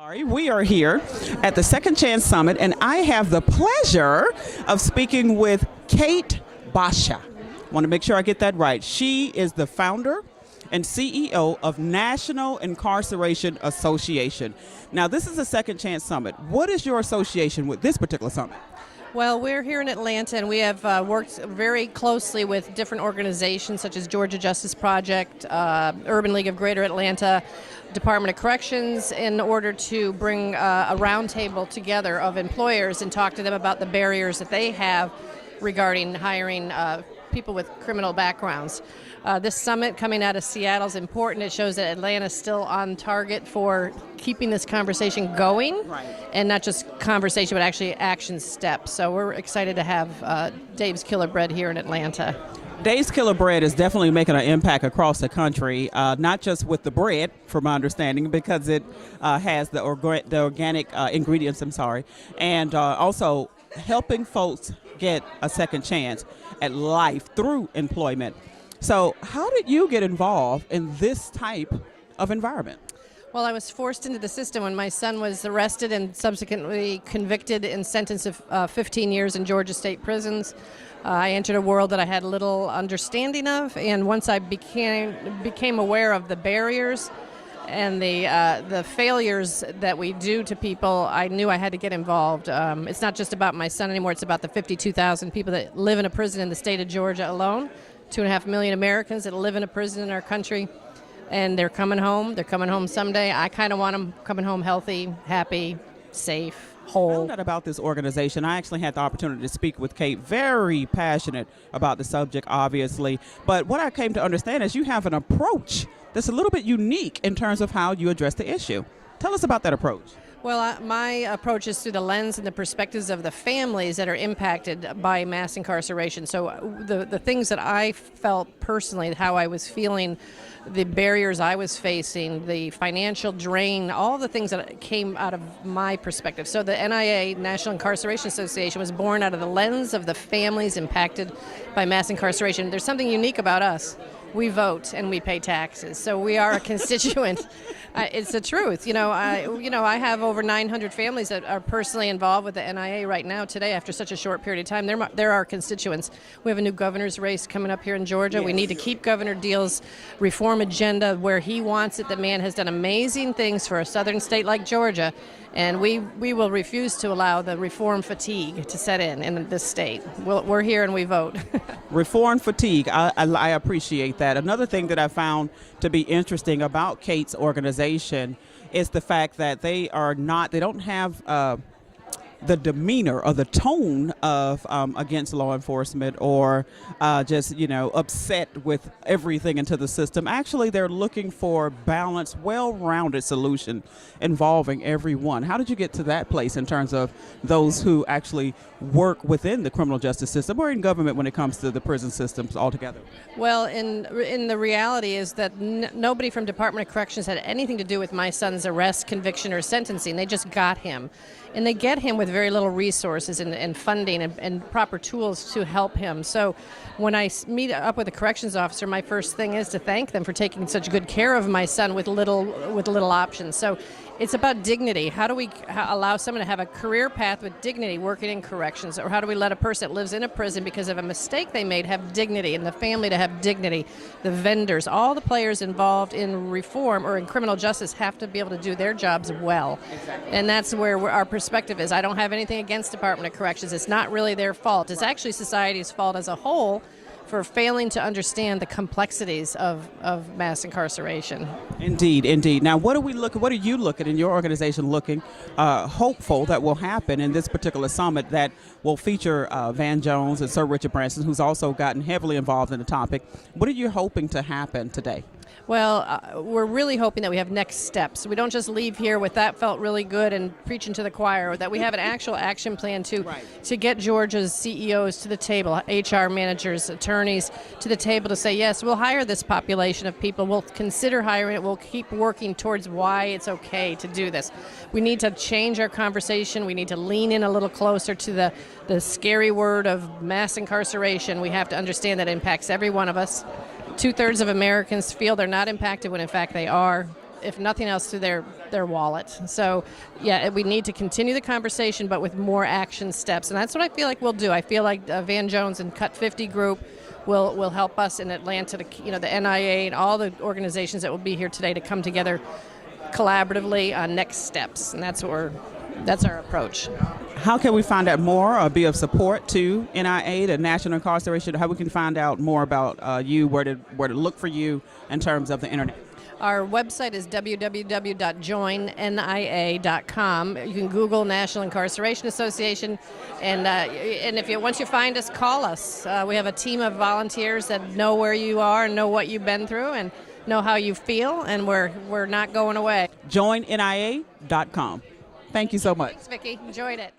Sorry, we are here at the Second Chance Summit, and I have the pleasure of speaking with Kate Boccia. Want to make sure I get that right. She is the founder and CEO of National Incarceration Association. Now, this is the Second Chance Summit. What is your association with this particular summit? Well, we're here in Atlanta, and we have worked very closely with different organizations such as Georgia Justice Project, Urban League of Greater Atlanta, Department of Corrections, in order to bring a roundtable together of employers and talk to them about the barriers that they have regarding hiring people with criminal backgrounds. This summit coming out of Seattle is important. It shows that Atlanta is still on target for keeping this conversation going, Right. And not just conversation, but actually action steps. So we're excited to have Dave's Killer Bread here in Atlanta. Dave's Killer Bread is definitely making an impact across the country, not just with the bread, from my understanding, because it has the organic ingredients, and also helping folks get a second chance at life through employment. So how did you get involved in this type of environment? Well, I was forced into the system when my son was arrested and subsequently convicted and sentenced to 15 years in Georgia state prisons. I entered a world that I had little understanding of, and once I became aware of the barriers and the failures that we do to people, I knew I had to get involved. It's not just about my son anymore. It's about the 52,000 people that live in a prison in the state of Georgia alone, 2.5 million Americans that live in a prison in our country, and they're coming home. They're coming home someday. I kind of want them coming home healthy, happy, safe, whole. I found out about this organization. I actually had the opportunity to speak with Kate, very passionate about the subject, obviously. But what I came to understand is you have an approach that's a little bit unique in terms of how you address the issue. Tell us about that approach. Well, my approach is through the lens and the perspectives of the families that are impacted by mass incarceration. So the things that I felt personally, how I was feeling, the barriers I was facing, the financial drain, all the things that came out of my perspective. So the NIA, National Incarceration Association, was born out of the lens of the families impacted by mass incarceration. There's something unique about us. We vote and we pay taxes, so we are a constituent. It's the truth. I have over 900 families that are personally involved with the NIA right now today after such a short period of time. They're our constituents. We have a new governor's race coming up here in Georgia. Yes. We need to keep Governor Deal's reform agenda where he wants it. The man has done amazing things for a southern state like Georgia, and we will refuse to allow the reform fatigue to set in this state. We're here and we vote. Reform fatigue, I appreciate that. Another thing that I found to be interesting about Kate's organization is the fact that they don't have the demeanor or the tone of against law enforcement or just upset with everything into the system. Actually, they're looking for balanced, well-rounded solution involving everyone. How did you get to that place in terms of those who actually work within the criminal justice system or in government when it comes to the prison systems altogether? Well, in the reality is that nobody from Department of Corrections had anything to do with my son's arrest, conviction, or sentencing. They just got him. And they get him with very little resources and funding and proper tools to help him. So when I meet up with a corrections officer, my first thing is to thank them for taking such good care of my son with little options. So it's about dignity. How do we allow someone to have a career path with dignity working in corrections? Or how do we let a person that lives in a prison because of a mistake they made have dignity, and the family to have dignity? The vendors, all the players involved in reform or in criminal justice have to be able to do their jobs well. Exactly. And that's where our perspective is. I don't have anything against Department of Corrections. It's not really their fault. It's actually society's fault as a whole for failing to understand the complexities of mass incarceration. Indeed, indeed. Now, what are you looking in your organization looking hopeful that will happen in this particular summit that will feature Van Jones and Sir Richard Branson, who's also gotten heavily involved in the topic? What are you hoping to happen today? Well, we're really hoping that we have next steps. We don't just leave here with that felt really good and preaching to the choir, or that we have an actual action plan to get Georgia's CEOs to the table, HR managers, attorneys to the table to say, yes, we'll hire this population of people. We'll consider hiring it. We'll keep working towards why it's okay to do this. We need to change our conversation. We need to lean in a little closer to the scary word of mass incarceration. We have to understand that it impacts every one of us. 2/3 of Americans feel they're not impacted when in fact they are. if nothing else, through their wallet. So, yeah, we need to continue the conversation, but with more action steps, and that's what I feel like we'll do. I feel like Van Jones and Cut 50 Group will help us in Atlanta, the NIA and all the organizations that will be here today to come together collaboratively on next steps, and that's our approach. How can we find out more or be of support to NIA, the National Incarceration? How we can find out more about you, where to look for you in terms of the internet? Our website is www.joinnia.com. You can Google National Incarceration Association, and once you find us, call us. We have a team of volunteers that know where you are and know what you've been through and know how you feel, and we're not going away. Joinnia.com. Thank you so much. Thanks, Vicki. Enjoyed it.